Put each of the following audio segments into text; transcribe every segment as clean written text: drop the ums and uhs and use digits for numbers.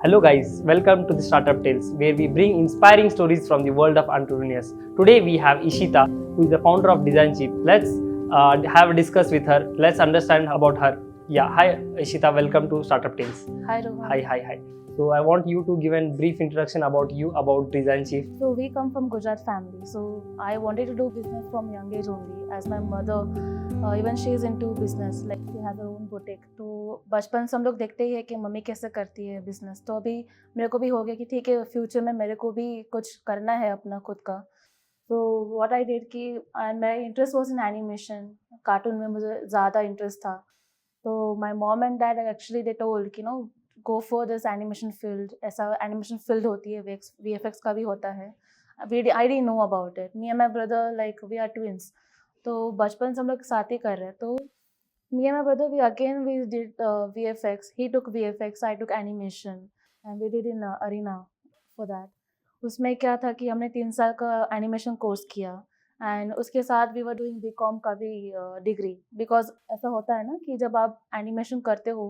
Hello guys, welcome to the Startup Tales, where we bring inspiring stories from the world of entrepreneurs. Today we have Ishita, who is the founder of Design Chief. Let's have a discuss with her. Let's understand about her. Yeah, hi Ishita, welcome to Startup Tales. Hi Rohan. Hi. So I want you to give a brief introduction about you, about Design Chief. So we come from Gujarat family. So I wanted to do business from young age only. As my mother, even she is into business. Like she has her own boutique. तो बचपन से हम लोग देखते ही है कि mummy कैसे करती है बिजनेस. तो अभी मेरे को भी हो गया कि ठीक है फ्यूचर में मेरे को भी कुछ करना है अपना खुद का. तो व्हाट आई डिड कि my interest was in animation. Cartoon में मुझे ज़्यादा इंटरेस्ट था. तो my mom and dad actually they told कि no go for this animation field. ऐसा एनिमेशन फील्ड होती है, VFX का भी होता है. I didn't know about it. Me and my brother like we are twins. तो बचपन से हम लोग साथ ही कर रहे हैं. तो me and my brother we did VFX. He took VFX, I took animation, and we did in Arena for that. उसमें क्या था कि हमने 3 साल का एनिमेशन कोर्स किया एंड उसके साथ वी वर डूइंग बीकॉम का भी डिग्री. बिकॉज ऐसा होता है ना कि जब आप एनिमेशन करते हो,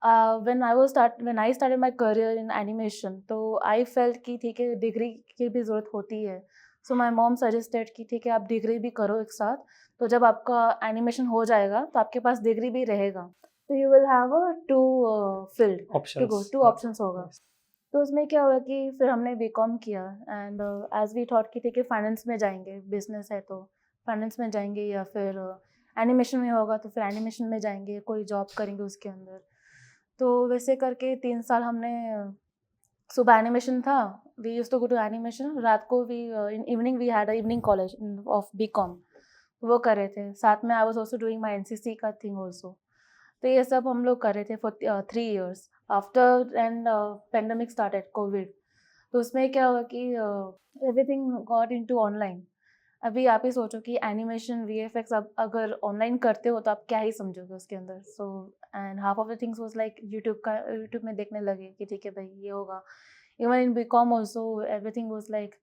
when I started my career in animation, तो आई फेल्ट कि ठीक है डिग्री की भी ज़रूरत होती है. सो माय मॉम सजेस्टेड कि ठीक है आप डिग्री भी करो एक साथ. तो जब आपका एनिमेशन हो जाएगा तो आपके पास डिग्री भी रहेगा. तो you will have a two field to go, 2 options होगा. तो उसमें क्या हुआ कि फिर हमने बीकॉम किया एंड एज वी थॉट कि ठीक है फाइनेंस में जाएंगे, बिजनेस है तो फाइनेंस में जाएंगे, या फिर एनिमेशन में होगा तो फिर एनिमेशन में जाएंगे, कोई जॉब करेंगे उसके अंदर. तो वैसे करके 3 साल हमने सुबह एनिमेशन था, we used to go to animation. रात को we in evening we had a evening college of BCom. वो कर रहे थे साथ में. I was also doing my NCC का थिंग आल्सो. तो ये सब हम लोग कर रहे थे for 3 years after and pandemic started covid. तो उसमें क्या हुआ कि एवरीथिंग गॉट इनटू ऑनलाइन. अभी आप ही सोचो कि एनिमेशन VFX आप अगर ऑनलाइन करते हो तो आप क्या ही समझोगे उसके अंदर. So and half of the things was like YouTube में देखने लगे कि ठीक है भाई ये होगा. Even in BCom also everything was like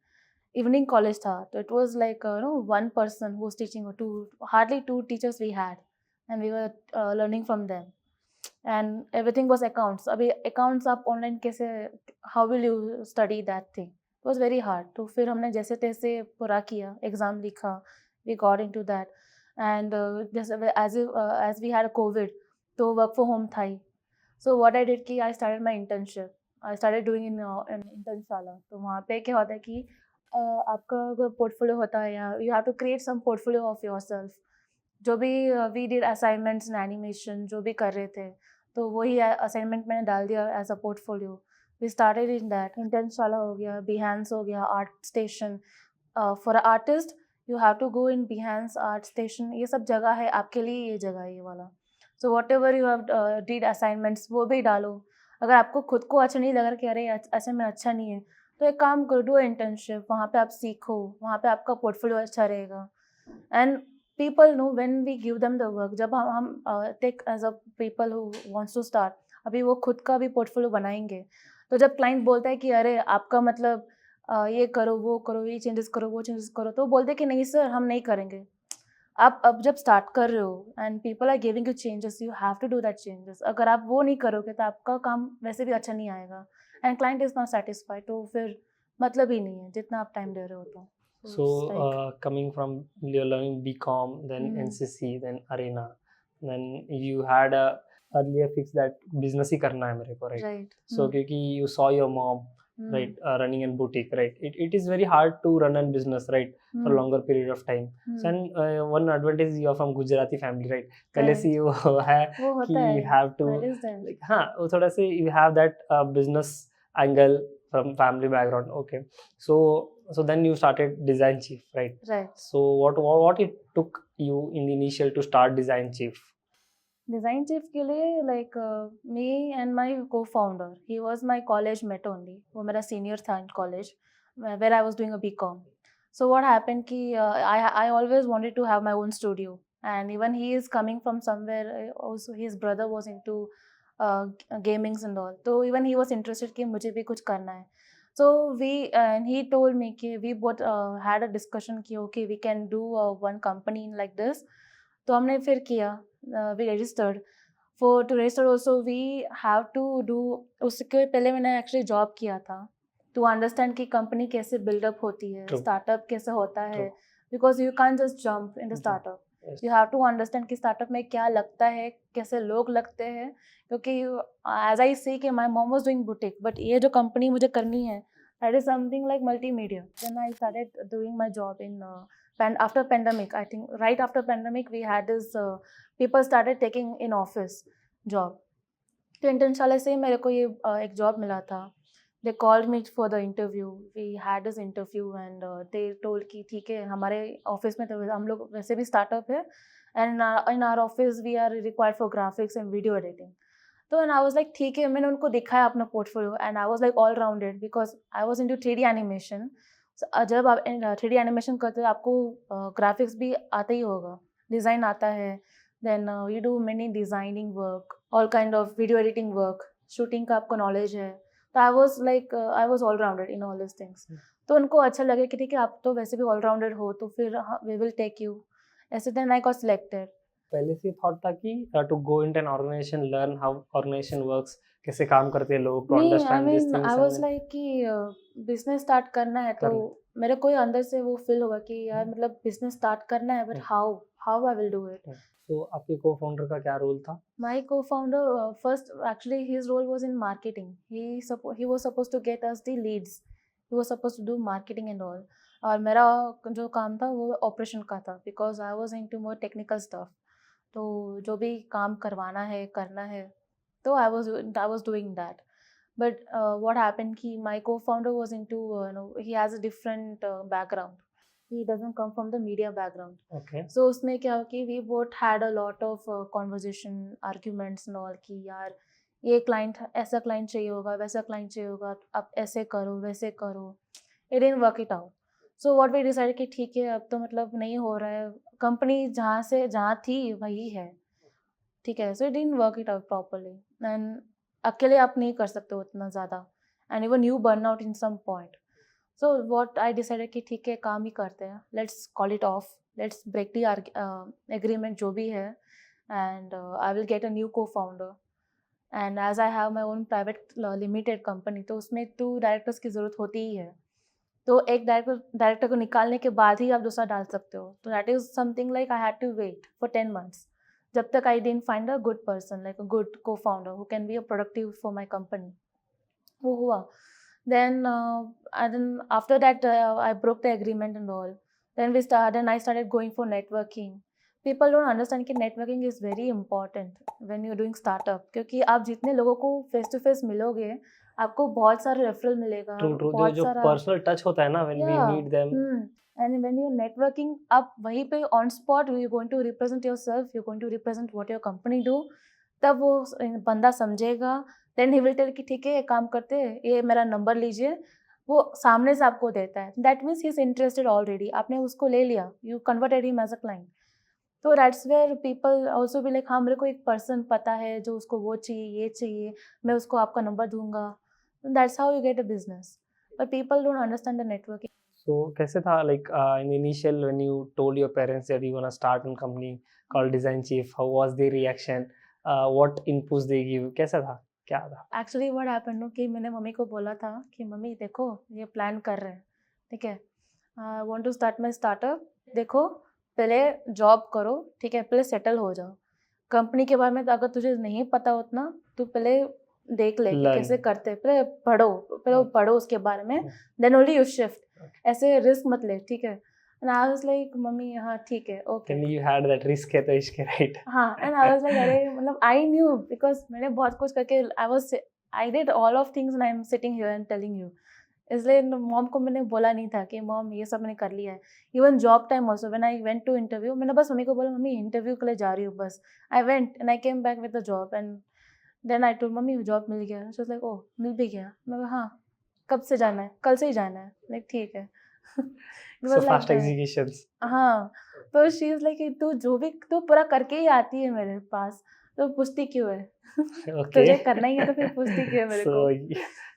evening college था. तो it was like one person who was teaching, or hardly 2 teachers we had, and we were learning from them. And everything was accounts. अभी accounts आप online कैसे, how will you study that thing? It was very hard. तो फिर हमने जैसे तैसे पूरा किया, एग्ज़ाम लिखा, we got into that. And जैसे as we had COVID, तो वर्क फ्रॉम होम था ही. सो व्हाट आई डिड कि I started my internship. I started doing in Internshala. तो वहाँ पे क्या होता है कि आपका अगर पोर्टफोलियो होता है, या you have to create some portfolio of yourself. जो भी we did assignments in animation जो भी कर रहे थे, तो वही असाइनमेंट मैंने डाल दिया as a portfolio. We started in that. Internshala हो गया, बिहांस हो गया, ArtStation. For artist you have to go in Behance, ArtStation. ये सब जगह है आपके लिए, ये जगह है ये वाला. So what ever you have did assignments वो भी डालो. अगर आपको खुद को अच्छा नहीं लग रहा कि अरे असाइनमेंट अच्छा नहीं है, तो एक काम करो, डू इंटर्नशिप. वहाँ पे आप सीखो, वहाँ पे आपका पोर्टफोलियो अच्छा रहेगा. And people know when we give them the work. जब हम take as a people who wants to start, अभी वो खुद का भी पोर्टफोलियो बनाएंगे. तो जब क्लाइंट बोलता है कि अरे आपका मतलब ये करो, वो करो, ये चेंजेस करो, वो चेंजेस करो, तो बोलते हैं कि नहीं सर हम नहीं करेंगे. आप अब जब स्टार्ट कर रहे हो and people are giving you changes, you have to do that changes. अगर आप वो नहीं करोगे तो आपका काम वैसे भी अच्छा नहीं आएगा and client is not satisfied. तो फिर मतलब ही नहीं है जितना आप टाइम दे रहे हो. तो So coming from you're learning BCom, then NCC, then Arena, then you had a earlier fix that business ही करना है मेरे को, right? So क्योंकि you saw your mom, right, running a boutique, right? It is very hard to run a business, right, for a longer period of time. So and one advantage you are from Gujarati family, right? पहले से वो है कि you have to like, हाँ वो थोड़ा से you have that business angle from family background. Okay, so then you started Design Chief, right? So what it took you in the initial to start Design Chief? Design Chief के लिए like me and my co-founder, he was my college mate only. वो मेरा senior था in college where I was doing a BCom. So what happened कि I always wanted to have my own studio, and even he is coming from somewhere. Also his brother was into gamings and all. तो even he was interested कि मुझे भी कुछ करना है. So and he told me कि we both had a discussion कि okay we can do one company like this. तो हमने फिर किया, we registered. For to register also we have to do, उसके पहले मैंने एक्चुअली जॉब किया था टू अंडरस्टैंड कि कंपनी कैसे बिल्डअप होती है, True. स्टार्टअप कैसे होता है, True. Because you can just jump in the True. Startup, Yes. You have to understand कि स्टार्टअप में क्या लगता है, कैसे लोग लगते हैं, क्योंकि एज आई सी कि my mom was doing boutique, but ये जो कंपनी मुझे करनी है that is something like multimedia. Then I started doing my job in after pandemic. I think right after pandemic we had this people started taking in office job. तो इंटर्नशाला से मेरे को ये एक जॉब मिला था. They called me for the interview. We had this interview and they told कि ठीक है, हमारे ऑफिस में तो हम लोग वैसे भी स्टार्टअप है and in our office we are required for graphics and video editing. तो and I was like ठीक है, मैंने उनको दिखाया अपना portfolio and I was like all rounded because I was into 3D animation. So, जब आप 3D एनिमेशन करते हो आपको ग्राफिक्स भी आता ही होगा, डिज़ाइन आता है, then we do many designing work, all kind of video editing work, shooting का आपको नॉलेज है. तो I was all rounded in all this things. तो उनको अच्छा लगे कि ठीक है आप तो वैसे भी ऑल राउंडेड हो तो फिर वी विल टेक यू. ऐसे देन आई गॉट सिलेक्टेड. पहले से थॉट था कि to go into an organization, learn how organization works, कैसे काम करते हैं लोग, to understand this things. I was like कि बिजनेस स्टार्ट करना है तो मेरे को अंदर से वो फील होगा कि यार मतलब बिजनेस स्टार्ट करना है, but how I will do it. तो आपके को-फाउंडर का क्या रोल था? My co-founder, first actually his role was in marketing. He was supposed to get us the leads. He was supposed to do marketing and all. और मेरा जो काम था वो ऑपरेशन का था because I was into more technical stuff. तो जो भी काम करवाना है करना है तो I was doing that. But what happened कि my co-founder was into he has a different background. He doesn't come from the media background. Okay. So उसमें क्या कि we both had a lot of conversation, arguments and all कि यार ये client ऐसा client चाहिए होगा, वैसा client चाहिए होगा, आप ऐसे करो वैसे करो. It didn't work it out. So what we decided कि ठीक है अब तो मतलब नहीं हो रहा है, कंपनी जहाँ थी वही है, ठीक है. So it didn't work it out properly and अकेले आप नहीं कर सकते हो उतना ज़्यादा and even you burn out in some point. So what I decided कि ठीक है काम ही करते हैं, let's call it off, let's break the agreement जो भी है and I will get a new co-founder. And as I have my own private limited company तो उसमें 2 डायरेक्टर्स की ज़रूरत होती ही है. तो एक डायरेक्टर को निकालने के बाद ही आप दूसरा डाल सकते हो. तो that is something like I had to wait for 10 months जब तक I didn't find a good person, like a good co-founder who can be a productive for my company. वो हुआ. Then after that I broke the agreement and all. Then I started going for networking. People don't understand कि networking is very important when you're doing startup, क्योंकि आप जितने लोगों को face to face मिलोगे आपको बहुत सारा रेफरल मिलेगा. True. जो पर्सनल टच होता है ना when we meet them. And when you're networking, आप वहीं पे on spot you're going to represent yourself, you're going to represent what your company do. तब वो बंदा समझेगा. Then he will tell कि ठीक है काम करते हैं, ये मेरा नंबर लीजिए. वो सामने से आपको देता है. That means he is interested already. आपने उसको ले लिया. You converted him as a client. तो that's where people also be like हाँ मेरे को एक पर्सन पता है जो उसको वो चाहिए ये चाहिए, मैं उसको आपका नंबर दूंगा. That's how you get a business. But people don't understand the networking. So कैसे था like in the initial when you told your parents that you wanna start a company called Design Chief, how was their reaction? What inputs they give? कैसा था? क्या था? Actually what happened no कि मैंने mummy को बोला था कि मम्मी देखो ये प्लान कर रहे हैं, ठीक है, I want to start my startup. देखो पहले जॉब करो, ठीक है, पहले सेटल हो जाओ. कंपनी के बारे में अगर तुझे नहीं पता उतना तो पहले देख ले कि कैसे करते हैं, पहले पढ़ो उसके बारे में, देन ओनली यू शिफ्ट. ऐसे रिस्क मत ले, ठीक है. And I was like mummy हाँ ठीक है okay. Then you had that risk है तो इश्क right. हाँ and I was like अरे मतलब I knew because मैंने बहुत कुछ करके I did all of things and I'm sitting here and telling you. इसलिए मॉम को मैंने बोला नहीं था कि मॉम ये सब मैंने कर लिया है. Even job time also when I went to interview मैंने बस मम्मी को बोला मम्मी इंटरव्यू के लिए जा रही हूँ बस. I went and I came back with the job and then I told मम्मी जॉब मिल गया. शी वाज लाइक ओह मिल भी गया. मैं कहा हाँ कब से जाना है, कल से ही जाना है. लाइक ठीक है. So fast executions. हाँ तो शी इज लाइक तू पूरा करके ही आती है मेरे पास तो पूछती क्यों है. तुझे करना ही है तो फिर पूछती क्यों है मेरे को.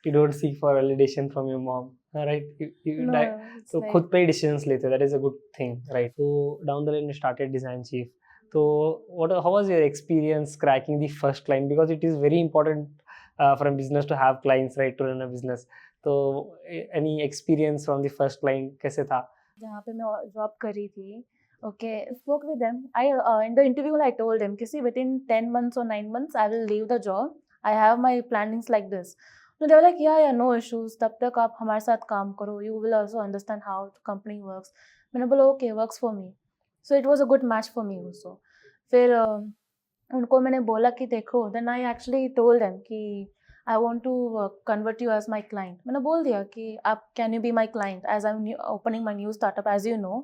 You don't seek for validation from your mom, right? So खुद पे ही decisions लेते. That is a good thing, right? So down the line you started Design Chief. तो how was your experience cracking the first client, because it is very important for a business to have clients, right, to run a business. तो any experience from the first client, कैसे था? जहाँ पे मैं job कर रही थी, okay, spoke with them. In the interview I told them कि see within 10 months or 9 months I will leave the job. I have my plannings like this. So they were like yeah no issues. तब तक आप हमारे साथ काम करो. You will also understand how the company works. मैंने बोला okay, works for me. So it was a good match for me also. फिर उनको मैंने बोला कि देखो, then I actually told them कि I want to convert you as my client. मैंने बोल दिया कि आप can you be my client as I'm opening my new startup, as you know.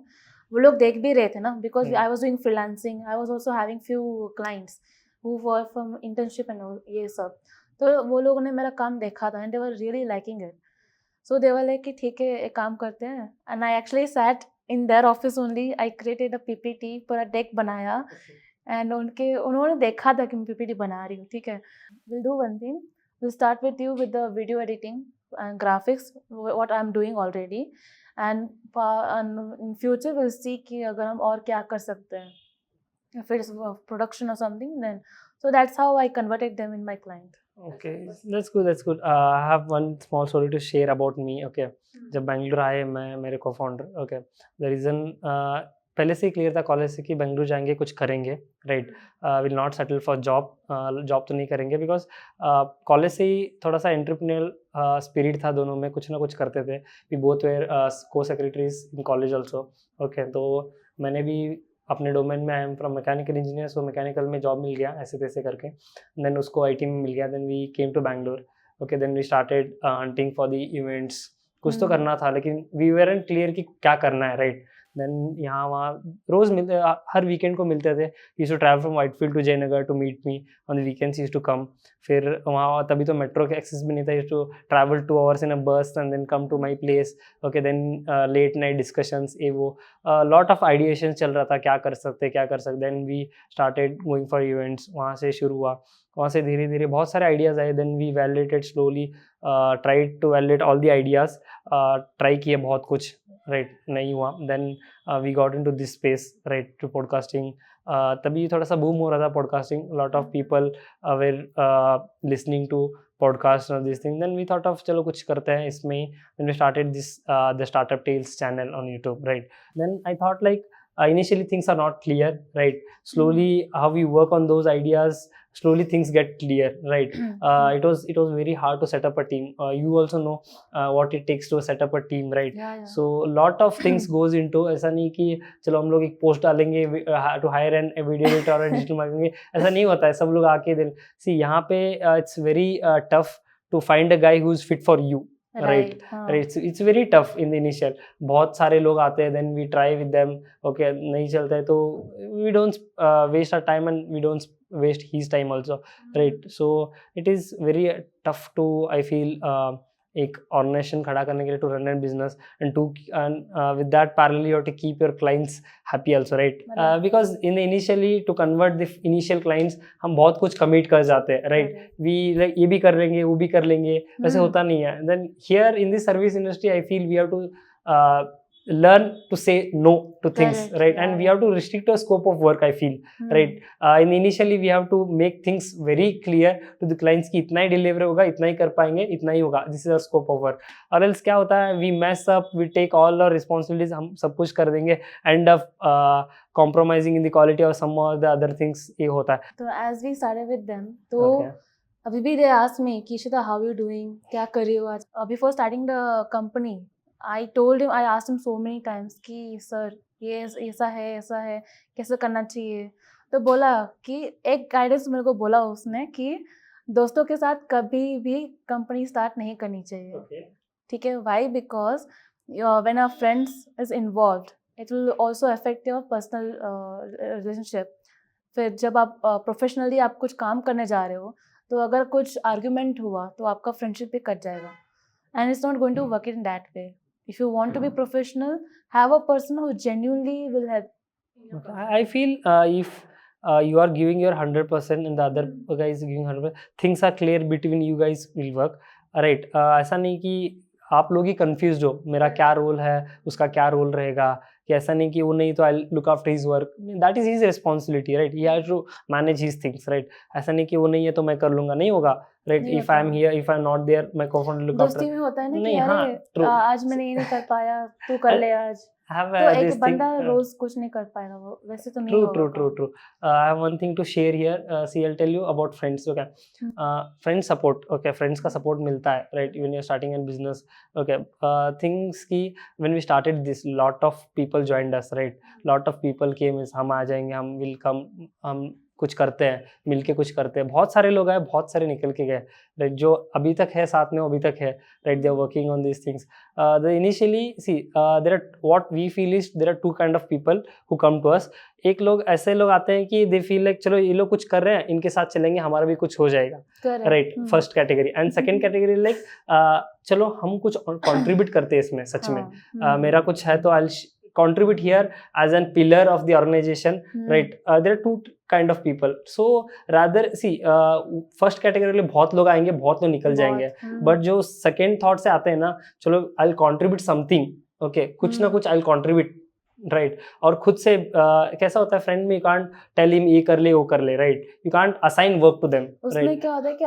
वो लोग देख भी रहे थे ना, because I was doing freelancing. I was also having few clients who were from internship and ये सब. तो वो लोगों ने मेरा काम देखा था and they were really liking it. So they were like कि ठीक है एक काम करते हैं. And I actually sat in their office only. I created a PPT, पूरा deck बनाया. And उन्होंने देखा था कि मैं PPT बना रही हूँ. ठीक है, we'll do one thing. We'll start with you with the video editing and graphics, what I'm doing already, and in future we'll see कि अगर हम और क्या कर सकते हैं, if it's production or something, then so that's how I converted them in my client. Okay, that's good. I have one small story to share about me. Okay, जब बैंगलोर आए मैं मेरे co-founder, okay, the reason पहले से ही clear था college से कि बेंगलुरु जाएंगे कुछ करेंगे, right, will not settle for job तो नहीं करेंगे, बिकॉज कॉलेज से ही थोड़ा सा एंटरप्रेन्योरल स्पिरिट था दोनों में, कुछ ना कुछ करते थे. वी बोथ वेयर को secretaries in college also. Okay, तो मैंने भी अपने डोमेन में, I am from mechanical engineer, so mechanical में जॉब मिल गया ऐसे तैसे करके. देन उसको IT में मिल गया. Then we came to Bangalore. Okay, then we started hunting for the events. कुछ तो करना था लेकिन वी वेरंट क्लियर कि क्या करना है, राइट. देन यहाँ वहाँ रोज़ मिलते, हर वीकेंड को मिलते थे. Used to travel from Whitefield to Jayanagar to meet me on the weekends. Used to come. फिर वहाँ तभी तो मेट्रो के एक्सेस भी नहीं था. Used to travel 2 hours in a bus and then come to my place. Okay, then late night discussions, ये वो लॉट ऑफ आइडिएशन चल रहा था, क्या कर सकते. Then we started going for events. वहाँ से शुरू हुआ. वहाँ से धीरे धीरे बहुत सारे आइडियाज़ आए. Then we validated slowly, tried to validate all the ideas. Try किए बहुत कुछ, राइट, नहीं हुआ. Then we got in to this space, right, to podcasting. तभी थोड़ा सा बूम हो रहा था podcasting. Lot of people were listening to podcast और this thing. Then we thought of चलो कुछ करते हैं इसमें. Then we started this the startup tales channel on YouTube, right. Then I thought like initially things are not clear, right. Slowly how we work on those ideas, slowly things get clear, right. It was very hard to set up a team. You also know what it takes to set up a team, right. Yeah. So lot of things goes into. ऐसा नहीं कि चलो हम लोग एक post डालेंगे to hire an video editor और digital marketing, ऐसा नहीं होता है. सब लोग आके दिन सी यहाँ पे it's very tough to find a guy who's fit for you. Right. It's very tough in the initial. बहुत सारे लोग आते हैं, then we try with them. Okay, नहीं चलता है तो we don't waste our time and we don't waste his time also, right. So it is very tough to, I feel, एक ऑर्गेनाइजेशन खड़ा करने के लिए, to run an business and with that parallelly you have to keep your clients happy also, right. Because in the initially to convert the initial clients हम बहुत कुछ commit कर जाते हैं, राइट. वी लाइक ये भी कर लेंगे वो भी कर लेंगे, वैसे होता नहीं है. Then here in this service industry I feel we have to learn to say no to things, right. And we have to restrict our scope of work, I feel, right. Initially we have to make things very clear to the clients कि इतना ही deliver होगा, इतना ही कर पाएंगे, इतना ही होगा, this is our scope of work. or else क्या होता है, we mess up, we take all our responsibilities, हम सब कुछ कर देंगे, end up compromising in the quality of some of the other things, ये होता है. तो as we started with them, तो अभी भी they asked me कि Ishita, how you doing, क्या कर रही हो आज. Before starting the company, I told him, I asked him so many times कि सर ये ऐसा है कैसे करना चाहिए. तो बोला कि एक गाइडेंस मेरे को बोला उसने कि दोस्तों के साथ कभी भी कंपनी स्टार्ट नहीं करनी चाहिए, ठीक है. Why? Because when our friends is involved it will also affect your personal relationship. फिर जब आप प्रोफेशनली आप कुछ काम करने जा रहे हो तो अगर कुछ आर्ग्यूमेंट हुआ तो आपका फ्रेंडशिप भी कट जाएगा. And it's not going to work in that way. If you want to be professional, have a person who genuinely will help. I feel if you are giving your 100% and the other guy is giving 100%, things are clear between you guys will work, right. ऐसा नहीं कि आप लोग ही confuse हो, मेरा क्या role है उसका क्या रोल रहेगा, कि ऐसा नहीं कि वो नहीं तो I look after his work, that is his responsibility right, he has to manage his things right. ऐसा नहीं कि वो नहीं है तो मैं कर लूंगा, नहीं होगा राइट. नहीं इफ आई एम होता। Here, if I am not there, my co-founder look after. दोस्ती में होता है ना कि नहीं, हाँ, अरे ट्रू. आज मैंने ये नहीं कर पाया, तू कर ले आज. have तो एक this thing. बंदा रोज कुछ नहीं कर पाएगा, वो वैसे तो नहीं True, होगा true, true, काम. true. I have one thing to share here. See, I'll tell you about friends. Okay, friend support. Okay, friends का support मिलता है, right? When you're starting a business. Okay, things की when we started this, lot of people joined us, right? Lot of people came. is हम आ जाएंगे, हम will come, हम कुछ करते हैं, मिलके कुछ करते हैं. बहुत सारे लोग आए, बहुत सारे निकल के गए, राइट. जो अभी तक है साथ में, वो अभी तक है, right. They are working on this things. The initially see there are what we feel is there are two kind of people who come to us. एक लोग ऐसे लोग आते हैं कि दे फील लाइक चलो ये लोग कुछ कर रहे हैं, इनके साथ चलेंगे, हमारा भी कुछ हो जाएगा, right. First category. And second category like चलो हम कुछ कंट्रीब्यूट करते हैं इसमें, सच में मेरा कुछ है तो आई contribute here as a pillar of the organization, right. There are two kind of people, so rather see first category में बहुत लोग आएंगे, बहुत लोग निकल जाएंगे, but जो second thought से आते हैं ना, चलो I'll contribute something, okay, कुछ ना कुछ I'll contribute, right. और खुद से कैसा होता है फ्रेंड में, you can't tell him ये कर ले वो कर ले, right. You can't assign work to them, उसमें right. क्या होता है कि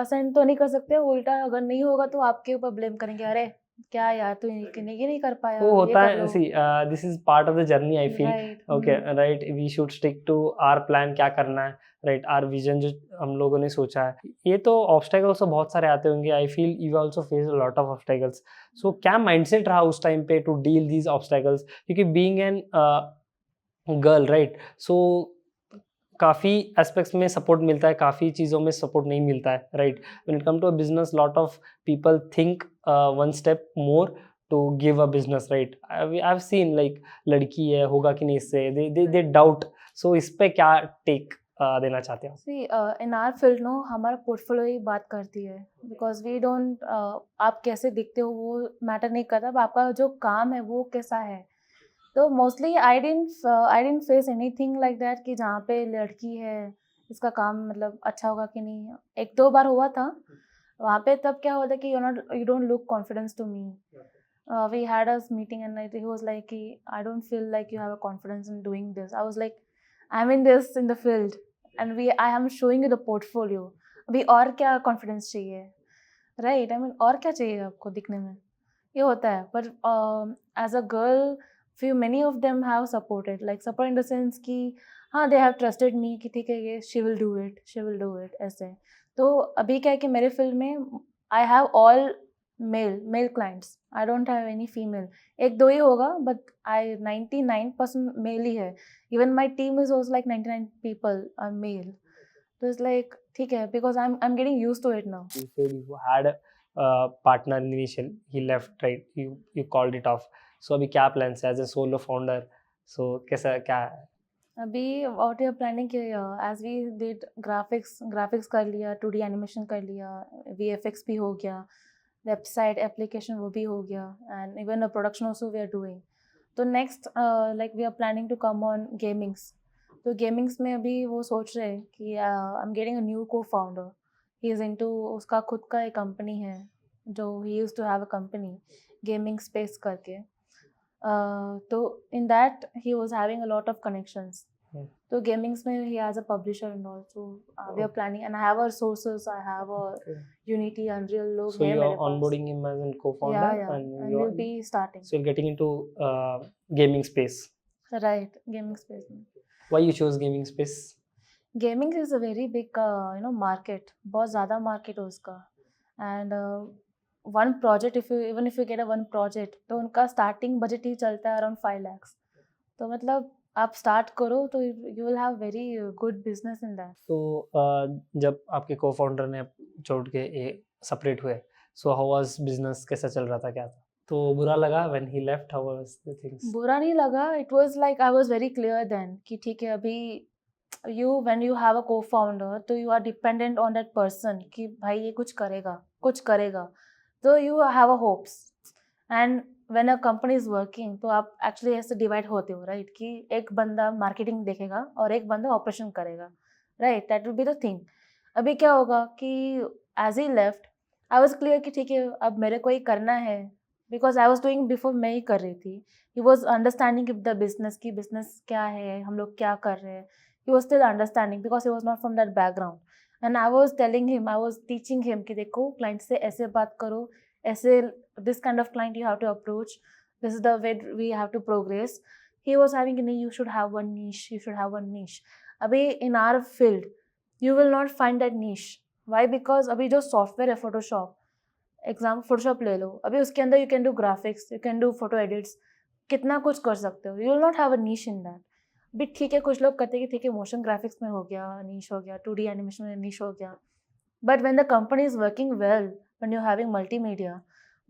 असाइन तो नहीं कर सकते, उल्टा अगर नहीं होगा तो आपके ऊपर ब्लेम करेंगे, अरे क्या यार तू ये नहीं कर पाया, वो ये होता कर है. लो. See this is part of the journey I feel, Right. Okay right. We should stick to our plan, क्या करना है, राइट. आवर विजन जो हम लोगों ने सोचा है. ये तो ऑब्स्टेकल्स तो बहुत सारे आते होंगे, I feel you also face a lot of obstacles. So क्या माइंडसेट रहा उस टाइम पे टू डील दीज ऑब्स्टेकल्स, क्योंकि being an girl, right. So काफ़ी एस्पेक्ट्स में सपोर्ट मिलता है, काफ़ी चीज़ों में सपोर्ट नहीं मिलता है, right. When it come to a business, lot of people think one step more to give a business, right. I've seen like लड़की है, होगा कि नहीं इससे, they doubt. So इस पे क्या take देना चाहते हो? See, in our field no, हमारा पोर्टफोलियो ही बात करती है, because we don't आप कैसे दिखते हो वो मैटर नहीं करता, अब आपका जो काम है वो कैसा है. तो mostly I didn't face anything like that कि जहाँ पे लड़की है इसका काम मतलब अच्छा होगा कि नहीं. एक दो बार हुआ था वहाँ पे, तब क्या होता कि you don't look confidence to me. We had a meeting and he was like, I don't feel like you have a confidence in doing this. I was like, I'm in this in the field and I am showing you the portfolio. अभी और क्या confidence चाहिए, right? I mean और क्या चाहिए आपको दिखने में, ये होता है. But as a girl, many of them have supported, like support in the sense कि हाँ they have trusted me कि ठीक है ये she will do it ऐसे. तो अभी क्या है कि मेरे field में I have all male clients, I don't have any female. एक दो ही होगा but I 99% male ही है. Even my team is also like 99 people are male. So it's like ठीक है, because I'm getting used to it now. You said you had a partner initial, he left, right. You called it off. So अभी क्या plans है as a solo founder? So कैसा क्या है? अभी what we are planning कि as we did graphics कर लिया, 2D animation कर लिया, VFX भी हो गया, वेबसाइट एप्लीकेशन वो भी हो गया, and even a production also we are doing. तो next like we are planning to come on gamings. तो गेमिंग्स में अभी वो सोच रहे हैं कि I am getting a new co founder. He is into, उसका खुद का एक कंपनी है जो he used to have a company gaming space करके. तो in that he was having a lot of connections. तो गेमिंग्स में he has a publisher and all, so we are planning, and I have our sources, I have a Unity, Unreal लोग So हैं you मेरे are pass. onboarding him as a co-founder, and we'll be starting. So you're getting into gaming space. Right, gaming space. Why you chose gaming space? Gaming is a very big market, बहुत ज़्यादा market है उसका. And one project, even if you get a one project, तो उनका starting budget ही चलता है around 5 lakhs. तो मतलब आप स्टार्ट करो तो you will have very good business in that. तो जब आपके को-फाउंडर ने छोड़ के सेपरेट हुए, सो हाउ वाज बिजनेस, कैसा चल रहा था, क्या था? तो बुरा लगा when he left, how was the things? बुरा नहीं लगा, it was like I was very clear then कि ठीक है अभी when you have a co-founder तो you are dependent on that person कि भाई ये कुछ करेगा, तो you have a hopes. And when a company is working तो आप एक्चुअली ऐसे डिवाइड होते हो, राइट, कि एक बंदा मार्केटिंग देखेगा और एक बंदा ऑपरेशन करेगा, right. That will be the thing. अभी क्या होगा कि as he left I was clear कि ठीक है अब मेरे को ही करना है, because I was doing before मैं ही कर रही थी. He was understanding the business की बिजनेस क्या है, हम लोग क्या कर रहे हैं. He was still understanding because he was not from that background. And I was telling him, I was teaching him कि देखो क्लाइंट से ऐसे बात करो, ऐसे this kind of client you have to approach, this is the way we have to progress. He was having, you should have one niche, you should have one niche. अभी in our field, you will not find that niche. Why? Because अभी जो software है Photoshop, example Photoshop ले लो, अभी उसके अंदर you can do graphics, you can do photo edits, कितना कुछ कर सकते हो. You will not have a niche in that. भी ठीक है, कुछ लोग कहते हैं कि ठीक है मोशन ग्राफिक्स में हो गया niche हो गया, 2D एनिमेशन में niche हो गया. But when the company is working well, when you're having multimedia,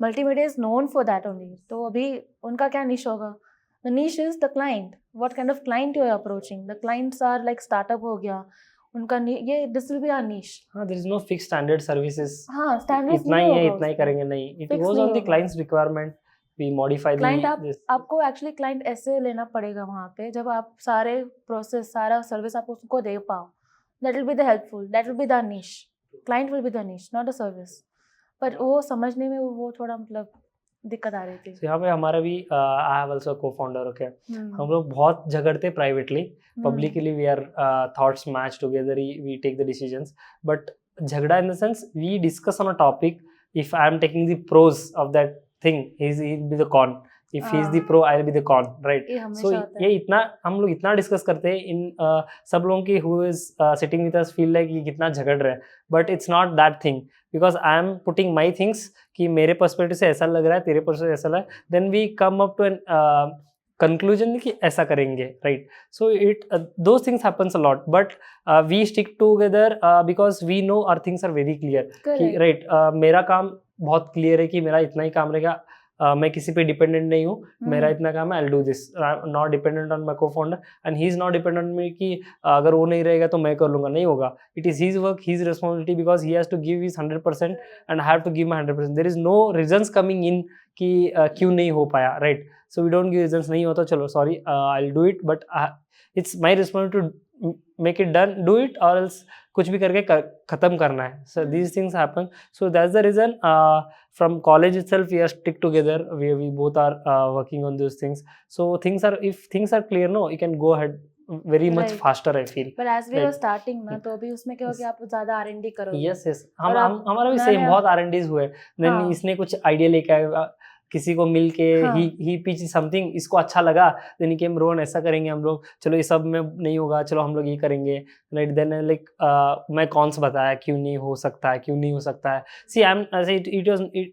multimedia is known for that only. तो अभी उनका क्या niche होगा? The niche is the client. What kind of client you are approaching? The clients are like startup हो गया, उनका ये this will be our niche. हाँ, there is no fixed standard services. हाँ, standards इतना नहीं ही है, होगा इतना ही उसमें. करेंगे नहीं. It Fix goes नहीं on the होगा. client's requirement. We modify Client this. आपको actually client ऐसे लेना पड़ेगा वहाँ पे जब आप सारे process, सारा service आप उसको दे पाओ. That will be the helpful. That will be the niche. Client will be the niche, not the service. पर वो समझने में वो थोड़ा मतलब दिक्कत आ रही थी. So यहाँ पे हमारा भी I have also co-founder. Okay, हम लोग बहुत झगड़ते privately, publicly we are thoughts match together, we take the decisions. But झगड़ा in the sense we discuss on a topic. If I am taking the pros of that thing, he will be the con. If he is the pro, I will be the con, right? So ये इतना हम लोग इतना discuss करते हैं इन सब लोगों की who is sitting with us feel like ये कितना झगड़ रहे हैं. But it's not that thing, because I am putting my things कि मेरे पर्सपेक्टिव से ऐसा लग रहा है, तेरे पर्सपेक्टिव ऐसा लग रहा है, then we come up to an conclusion कि ऐसा करेंगे, right? So it those things happens a lot, but we stick together because we know our things are very clear कि राइट मेरा काम बहुत क्लियर है कि मेरा इतना ही काम रहेगा. मैं किसी पे डिपेंडेंट नहीं हूँ, मेरा इतना काम है, I will do this, not dependent on my co-founder and he is not dependent on me कि अगर वो नहीं रहेगा तो मैं कर लूँगा. नहीं होगा. It is his work, his responsibility, because he has to give his 100% and I have to give my 100%. There is no reasons coming in कि क्यों नहीं हो पाया, right? So we don't give reasons. नहीं हो तो चलो sorry, I will do it, but it's my responsibility to make it done, do it, और एल्स कुछ भी करके खत्म करना है. So these things happen. So that's the reason from college itself we are stick together, we both are working on those things. So if things are clear, no, you can go ahead very much faster, I feel. But as we were starting ना, तो अभी उसमें क्या हो कि आप ज़्यादा R&D करोगे. yes हमारा भी सेम बहुत R&Ds हुए. then इसने कुछ आइडिया लेके आया, किसी को मिल के ही पिच समथिंग, इसको अच्छा लगा, देन ही केम, रोहन ऐसा करेंगे हम लोग, चलो ये सब में नहीं होगा, चलो हम लोग ये करेंगे, राइट? देन लाइक मैं कॉन्स बताया क्यों नहीं हो सकता है, क्यों नहीं हो सकता है. See I am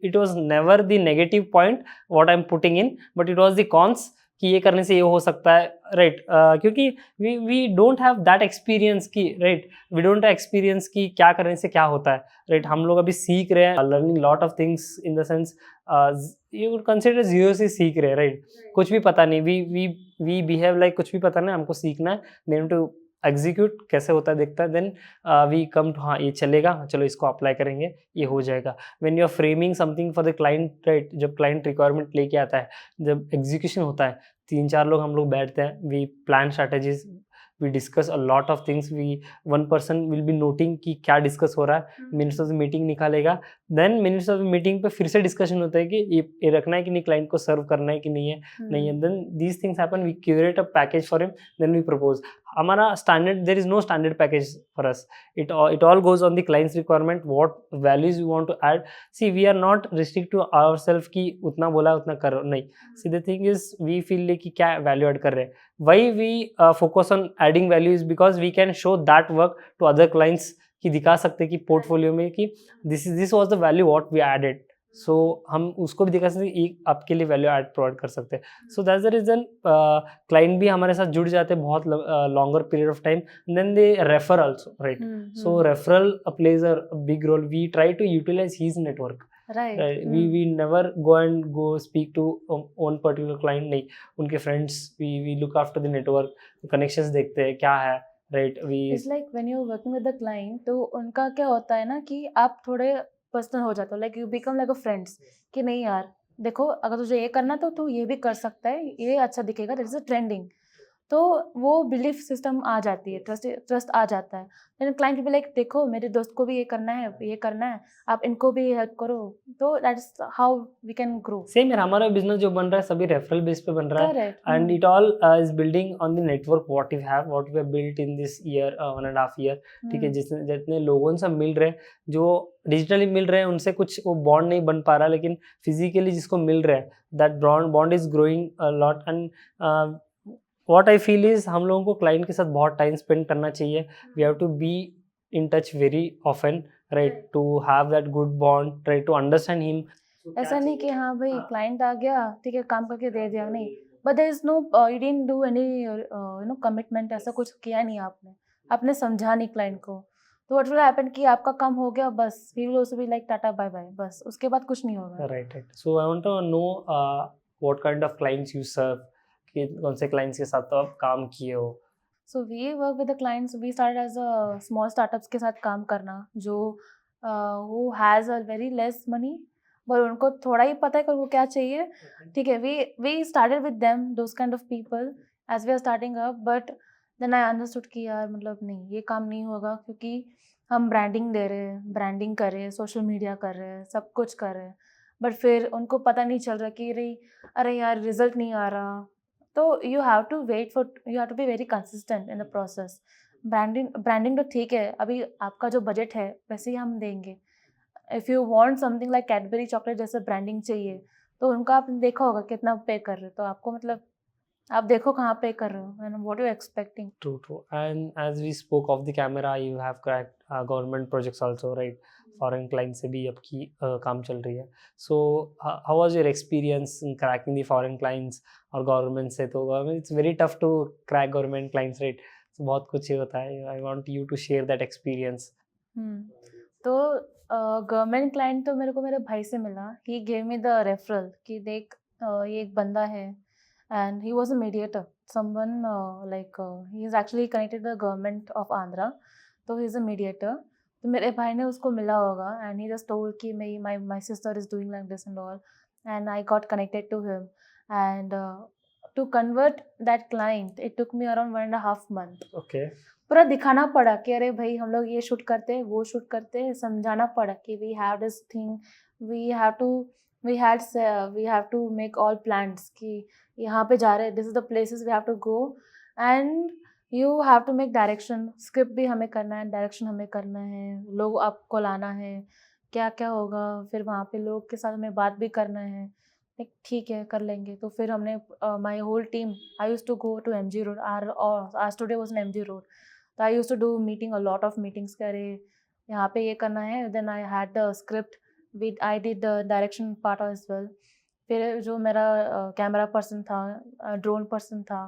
it was never the negative point what I am putting in, but it was the cons कि ये करने से ये हो सकता है, राइट? क्योंकि we don't have that experience की, right? We don't have experience की क्या करने से क्या होता है, राइट? हम लोग अभी सीख रहे हैं, learning lot of things in the sense you would consider zero से सीख रहे हैं, राइट? कुछ भी पता नहीं, वी बिहेव लाइक कुछ भी पता नहीं, हमको सीखना है, देन टू एग्जीक्यूट कैसे होता है देखता है, देन वी कम टू हाँ ये चलेगा, चलो इसको अप्लाई करेंगे, ये हो जाएगा. When you are framing something for the client, right? जब क्लाइंट रिक्वायरमेंट लेके आता है, जब एग्जीक्यूशन होता है, 3-4 लोग हम लोग बैठते हैं, we plan strategies, we discuss a lot of things. One person will be noting कि क्या डिस्कस हो रहा है, मिनट्स ऑफ द मीटिंग निकालेगा, then minutes of the meeting पे फिर से डिस्कशन होता है कि ये रखना है कि नहीं, क्लाइंट को सर्व करना है कि नहीं है, नहीं है. Then these things happen, we curate a package for him, then we propose. हमारा standard, there is no standard package for us. It all goes on the client's requirement, what values you want to add. See we are not restrict to ourselves कि उतना बोला उतना करो, नहीं. See the thing is we feel कि क्या value add कर रहे हैं. Why we focus on adding value is because we can show that work to other clients कि दिखा सकते कि पोर्टफोलियो में कि this was the value what we added. So हम उसको भी दिखा सकते हैं, आपके लिए वैल्यू ऐड प्रोवाइड कर सकते हैं. So that's the reason client भी हमारे साथ जुड़ जाते हैं बहुत longer period of time. And then they refer also, right? So referral plays a big role. We try to utilize his network. Right. We never go speak to one particular client. नहीं, उनके friends, we look after the network, connections देखते हैं क्या है, right? It's like when you're working with the client, तो उनका क्या होता है ना कि आप थोड़े पर्सनल हो जाते हो, like you become like a friends, कि नहीं यार देखो अगर तुझे ये करना तो तू ये भी कर सकता है, ये अच्छा दिखेगा, that is a trending. तो वो बिलीफ सिस्टम आ जाती है, ट्रस्ट आ जाता है। लेकिन क्लाइंट भी लाइक देखो मेरे दोस्त को भी ये करना है, आप इनको भी हेल्प करो, तो that is how we can grow. Same है, हमारा बिजनेस जो बन रहा है सभी रेफरल बेस पे बन रहा है, correct. And it all is building on the network what we have built in this year 1.5 year. ठीक है, जितने लोगों से मिल रहे हैं, जो डिजिटली मिल रहे हैं, उनसे कुछ वो बॉन्ड नहीं बन पा रहा, लेकिन फिजिकली जिसको मिल रहा है that bond is growing a lot. And what I feel is हम लोगों को क्लाइंट के साथ बहुत टाइम स्पेंड करना चाहिए। We have to be in touch very often, right, to have that good bond, try to understand him. ऐसा नहीं कि हाँ भाई क्लाइंट आ गया ठीक है काम करके दे दिया, नहीं, but there is no, you didn't do any commitment, ऐसा कुछ किया नहीं आपने समझा नहीं क्लाइंट को, तो व्हाट विल हैपन कि आपका काम हो गया बस, he will also be like tata bye bye, बस उसके बाद कुछ नहीं होगा। Right. So I want to know what kind of clients you serve, कि कौन से क्लाइंट्स के साथ तो आप काम किए हो। So we work with the clients, we start as a small startups के साथ काम करना, जो who has a very less money, पर उनको थोड़ा ही पता है कि वो क्या चाहिए। ठीक है, we started with them, those kind of people, as we are starting up, but then I understood कि यार मतलब नहीं, ये काम नहीं होगा, क्योंकि हम ब्रांडिंग दे रहे हैं, ब्रांडिंग कर रहे हैं, सोशल मीडिया कर रहे हैं, सब कुछ कर रहे हैं, बट फिर उनको पता नहीं चल रहा कि अरे यार रिजल्ट नहीं आ रहा। तो you have to be very consistent in the process. Branding तो ठीक है, अभी आपका जो बजट है वैसे ही हम देंगे। If you want something like Cadbury chocolate जैसे ब्रांडिंग चाहिए, तो उनका आपने देखा होगा कितना पे कर रहे हो, तो आपको मतलब आप देखो कहाँ पे कर रहे हो and what you expecting. True. And as we spoke off the camera, you have cracked government projects also, right? Foreign client से भी आपकी काम चल रही है। So how was your experience in cracking the foreign clients और government से? तो it's very tough to crack government clients, right? So बहुत कुछ ये होता है। I want you to share that experience. तो गवर्नमेंट क्लाइंट तो मेरे को मेरे भाई से मिला, he gave me the referral कि देख ये एक बंदा है, and he was a mediator, someone like he is actually connected the government of Andhra, तो ही इज़ अ मीडिएटर। तो मेरे भाई ने उसको मिला होगा, एंड ही जस्ट टोल्ड कि my sister is doing like this and all, and I got connected to him, and to convert that client it took me around 1.5 month। Okay. पूरा दिखाना पड़ा कि अरे भाई हम लोग ये शूट करते हैं, वो शूट करते हैं, समझाना पड़ा कि we have this thing, we have to make all plans कि यहाँ पे जा रहे हैं, this is the places we have to go, and you have to make direction, script भी हमें करना है, डायरेक्शन हमें करना है, लोग आपको लाना है, क्या क्या होगा, फिर वहाँ पे लोग के साथ हमें बात भी करना है। ठीक है कर लेंगे। तो फिर हमने my whole team, I use to go to MG road, our studio was in MG road, तो I use to do meeting, a lot of meetings करे, यहाँ पे ये करना है, then I had the script, I did the direction part as well. फिर जो मेरा कैमरा पर्सन था, ड्रोन पर्सन था,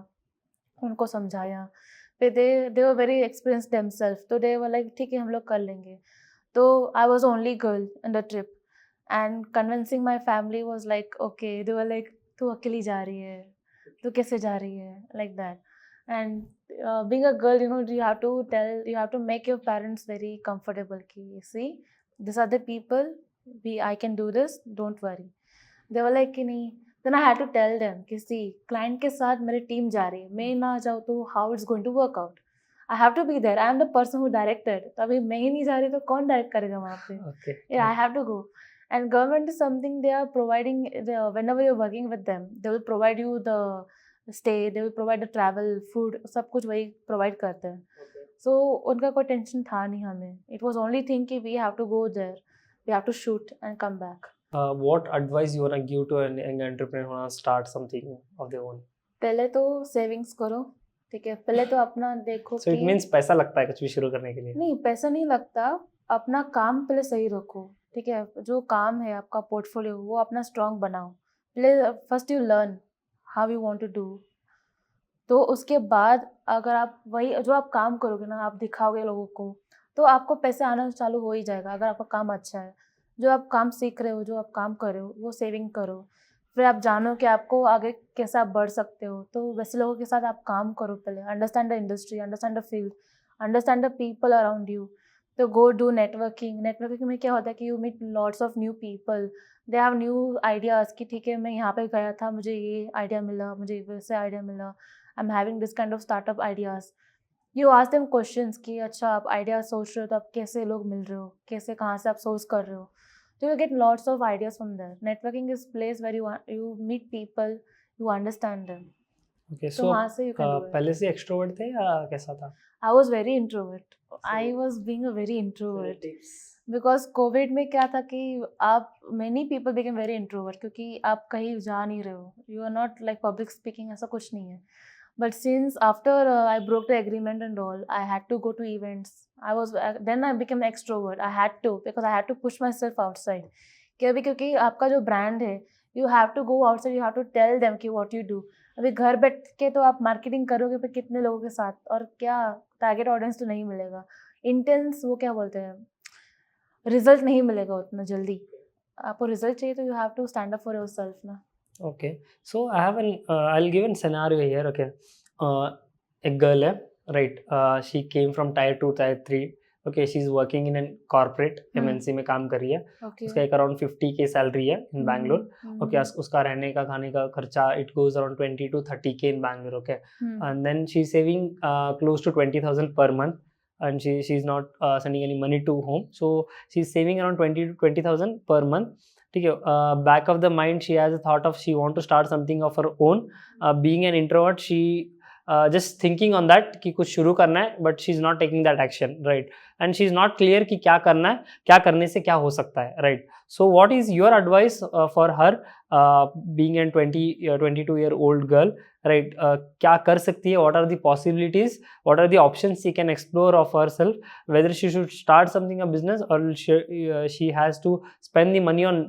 उनको समझाया, फिर they were very experience themselves, तो दे वर लाइक ठीक है हम लोग कर लेंगे। तो I was only girl in the trip, and convincing my family was like okay, they were like तू अकेली जा रही है, तू कैसे जा रही है, like that. And being a girl, you have to make your parents very comfortable ki see, these are the people, I can do this, don't worry। they were like कि नहीं, then I had to tell them कि see client के साथ मेरी team जा रही है, मैं ना जाऊँ तो how it's going to work out, I have to be there, I am the person who directed, तो अभी मैं ही नहीं जा रही तो कौन डायरेक्ट करेगा वहाँ पे। Okay. Yeah, I have to go। and government is something they are providing, whenever you're working with them they will provide you the stay, they will provide the travel, food, सब कुछ वही provide करते हैं। सो उनका कोई tension था नहीं हमें, इट वॉज ओनली थिंग कि we have to go there, we have to shoot and come back. What advice you wanna give to an young entrepreneur who wanna start something of their own? पहले तो savings करो, ठीक है, पहले तो अपना देखो So it means पैसा लगता है कुछ भी शुरू करने के लिए? नहीं, पैसा नहीं लगता, अपना काम पहले सही रखो, ठीक है, जो काम है आपका पोर्टफोलियो वो अपना स्ट्रॉन्ग बनाओ, पहले first you learn how you want to do, तो उसके बाद अगर आप वही जो आप काम करोगे ना, आप दिखाओगे लोगों को, तो आपको पैसे आना चालू हो ही जाएगा अगर आपका काम अच्छा है। जो आप काम सीख रहे हो, जो आप काम कर रहे हो, वो सेविंग करो, फिर आप जानो कि आपको आगे कैसे आप बढ़ सकते हो, तो वैसे लोगों के साथ आप काम करो पहले, understand the industry, understand the field, understand the people around you. तो गो डू नेटवर्किंग में क्या होता है कि you meet lots of new people, they have new ideas कि ठीक है मैं यहाँ पे गया था, मुझे ये आइडिया मिला, मुझे वैसे आइडिया मिला, I'm having this kind of startup ideas. You ask them questions कि अच्छा आप ideas सोच रहे हो तो आप कैसे लोग मिल रहे हो, कैसे कहाँ से आप source कर रहे हो. So you get lots of ideas from there. Networking is place where you meet people, you understand them. Okay, तो so वहाँ से you can do it. पहले से एक्सट्रोवर्ट थे या कैसा था? I was very introvert. I was being a very introvert. Tips. Because Covid में क्या था कि आप many people became very introvert क्योंकि आप कहीं जा नहीं रहे हो, you are not like public speaking, ऐसा कुछ नहीं है. But since after I broke the agreement and all, I had to go to events. I was then I became extrovert. I had to, because I had to push my self outside. क्योंकि आपका जो brand है, you have to go outside, you have to tell them कि what you do. अभी घर बैठ के तो आप मार्केटिंग करोगे पर कितने लोगों के साथ, और क्या टारगेट ऑडियंस तो नहीं मिलेगा. इंटेंस वो क्या बोलते हैं, रिजल्ट नहीं मिलेगा उतना जल्दी. आपको रिजल्ट चाहिए तो you have to stand up for yourself ना. Okay, so I have I'll give a scenario here. Okay, a girl है, right? She came from tier 2, tier 3. Okay, she's working in a corporate MNC में काम कर रही है. Okay. उसका एक around 50K salary है in Bangalore. Okay, उसका रहने का खाने का खर्चा it goes around 20 to 30K in Bangalore. Okay, and then she's saving close to 20,000 per month. And she's not sending any money to home, so she's saving around 20 to 20,000 per month. ठीक है. Back of the mind she has a thought of she want to start something of her own. Being an introvert, she just thinking on that कि कुछ शुरू करना है, but she's not taking that action, right? And she's not clear कि क्या करना है, क्या करने से क्या हो सकता है, right? So what is your advice for her, being a 22-year-old girl, right? क्या कर सकती है? What are the possibilities? What are the options she can explore of herself? Whether she should start something, a business, or she has to spend the money on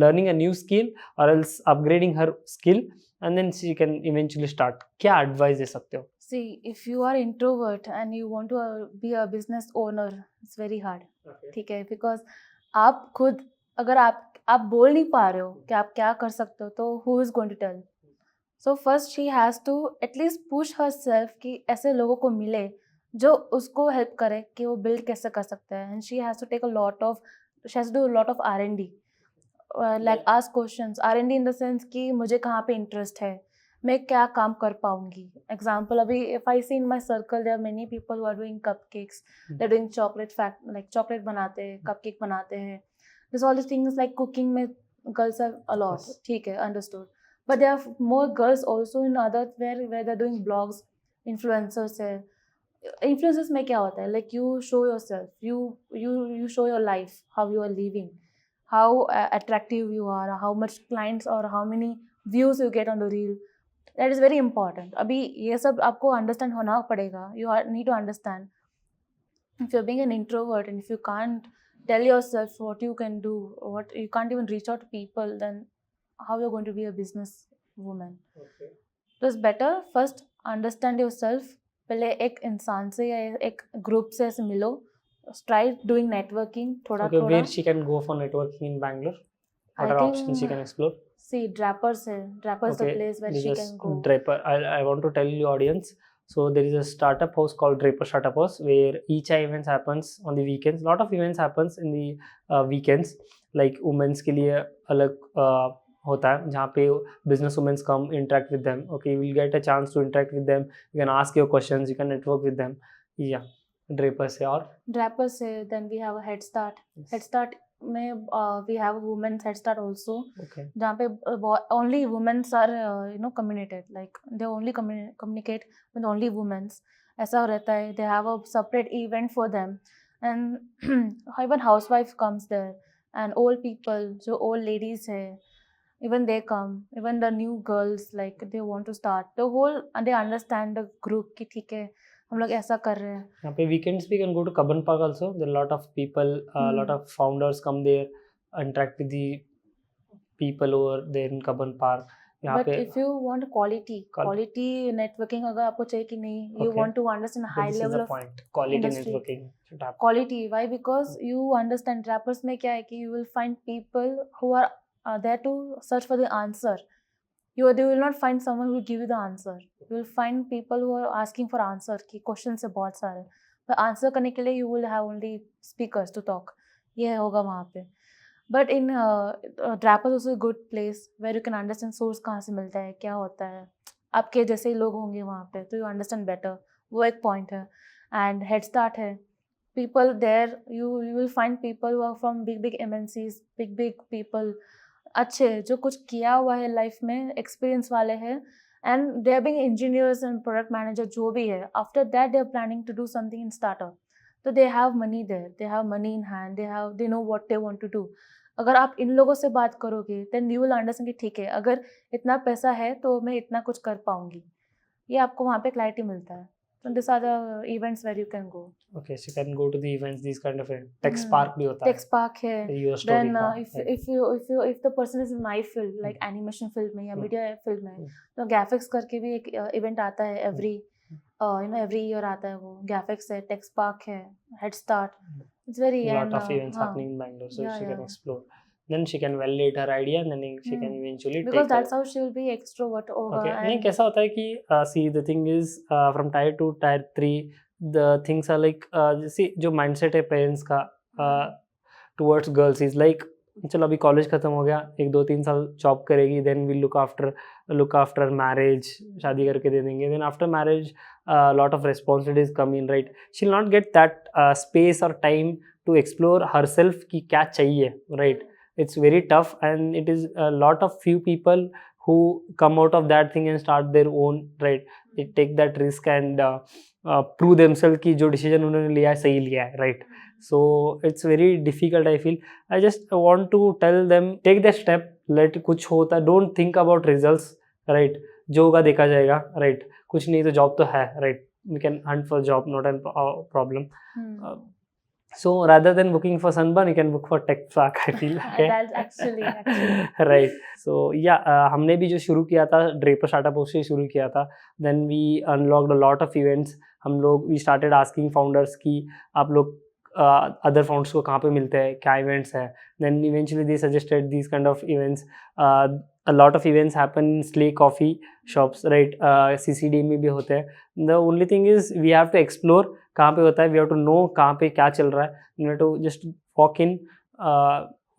learning a new skill, or else upgrading her skill, and then she can eventually start. क्या advice दे सकते हो? See, if you are introvert and you want to be a business owner, it's very hard. ठीक है, because आप खुद अगर आप बोल नहीं पा रहे हो कि आप क्या कर सकते हो, तो who is going to tell? So first she has to at least push herself कि ऐसे लोगों को मिले जो उसको हेल्प करे कि वो बिल्ड कैसे कर सकते हैं. And she has to take she has to do a lot of R&D. Like ask questions. R&D in the sense कि मुझे कहाँ पे इंटरेस्ट है, मैं क्या काम कर पाऊंगी. एग्जाम्पल, अभी if I see in my circle there are many people who are doing cupcakes, they're doing like chocolate बनाते हैं, cupcake बनाते हैं. There's all these things like cooking में girls have a lot. ठीक है, understood. But there are more girls also in other where they're doing blogs, influencers है. Influencers में क्या होता है, like you show yourself, you show your life, how you are living, how attractive you are, how much clients or how many views you get on the reel. That is very important. अभी ये सब आपको understand होना पड़ेगा. You need to understand. If you're being an introvert and if you can't tell yourself what you can do, what you can't even reach out to people, then how you're going to be a business woman? Okay. So it's better first understand yourself. पहले एक इंसान से या एक group से ऐसे मिलो. Try doing networking थोड़ा. Okay, where she can go for networking in Bangalore? What are options she can explore? See, Drappers है. Drappers is the place where she can go. Draper. I want to tell you audience. So there is a startup house called Draper Startup House where each events happens on the weekends. Lot of events happens in the weekends. Like women's के लिए अलग होता है जहाँ पे business women come interact with them. Okay, you will get a chance to interact with them. You can ask your questions. You can network with them. Yeah, Draper से और. Draper से then we have a Head Start. Yes. Head Start में we have a women's Head Start also. Okay. जहाँ पे only women are communicated, like they only communicate with only women's. ऐसा रहता है. They have a separate event for them, and even housewife comes there, and old people, जो old ladies है, even they come, even the new girls, like they want to start the whole, and they understand the group कि ठीक है हम लोग ऐसा कर रहे हैं. यहाँ पे weekends we can go to Kabban Park also. There are a lot of people, lot of founders come there, interact with the people over there in Kabban Park. But if you want quality networking अगर आपको चाहिए कि नहीं, you want to understand a high level of quality industry. Networking. Quality, why? Because you understand Drappers में क्या है कि you will find people who are there to search for the answer. You will not find someone who will give you the answer. You will find people who are asking for answer कि questions है बहुत सारे. But answer करने के लिए you will have only speakers to talk. ये होगा वहाँ पे. But in Drappers also a good place where you can understand source कहाँ से मिलता है, क्या होता है. आपके जैसे ही लोग होंगे वहाँ पे, तो यू अंडरस्टैंड बेटर, वो एक पॉइंट है. एंड हेड स्टार्ट है, people there, you will find people who are from big MNCs, big people, अच्छे जो कुछ किया हुआ है लाइफ में, एक्सपीरियंस वाले हैं, and they are being engineers and product manager जो भी है. After that they are planning to do something in startup, तो they have money there, they have money in hand, they know what they want to do. अगर आप इन लोगों से बात करोगे देन यू विल अंडरस्टैंड कि ठीक है, अगर इतना पैसा है तो मैं इतना कुछ कर पाऊंगी. ये आपको वहाँ पे क्लैरिटी मिलता है. So these are the events where you can go. Okay, so you can go to the events, these kind of events. Tech Spark भी होता है. Tech Spark है. Your story Then का. if the person is in my field, like animation field में या media field में, तो Gafix करके भी एक event आता है every every year आता है वो. Gafix है, Tech Spark है, Head Start. It's very lot of events happening in Bangalore, so she can explore. Then she can validate her idea and then she can eventually because take that's how she will be extrovert. Okay. नहीं कैसा होता है कि see the thing is from tier 2 tier 3 the things are like see जो mindset है parents का towards girls is like चलो अभी कॉलेज खत्म हो गया, 1-2-3 साल जॉब करेगी, then we'll look after marriage, शादी करके दे देंगे, then after marriage lot of responsibilities come in, right? She'll not get that space or time to explore herself कि क्या चाहिए, right? It's very tough and it is a lot of few people who come out of that thing and start their own, right? They take that risk and prove themselves कि जो decision उन्होंने लिया है सही लिया है, right? So it's very difficult. I feel I just want to tell them take that step, let कुछ होता, don't think about results, right? जो होगा देखा जाएगा, right? कुछ नहीं तो job तो है, right? We can hunt for job, not a problem. So rather than booking for Sunburn, you can book for Tech Spark, I feel. Okay? That's actually. Right. So yeah, हमने भी जो शुरू किया था Draper Startup से शुरू किया था. Then we unlocked a lot of events. हम लोग we started asking founders कि आप लोग other founders को कहाँ पे मिलते हैं, क्या events है. Then eventually they suggested these kind of events. A lot of events happen in Slay Coffee shops, right? CCD में भी होते हैं. The only thing is we have to explore कहाँ पे होता है, वी हैव टू नो कहाँ पे क्या चल रहा है, you have to just walk in,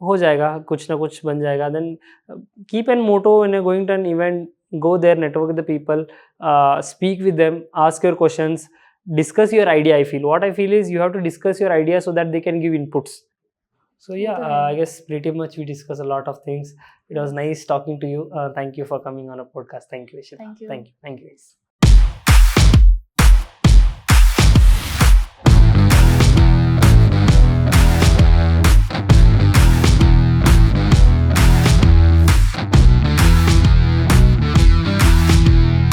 हो जाएगा, कुछ ना कुछ बन जाएगा. Then keep an motto when going to an event, go there, network with the people, speak with them, ask your questions, discuss your idea. What I feel is you have to discuss your idea so that they can give inputs. So yeah, I guess pretty much we discuss a lot of things. It was nice talking to you. Thank you for coming on a podcast. Thank you, Ishita. Thank you. Thank you.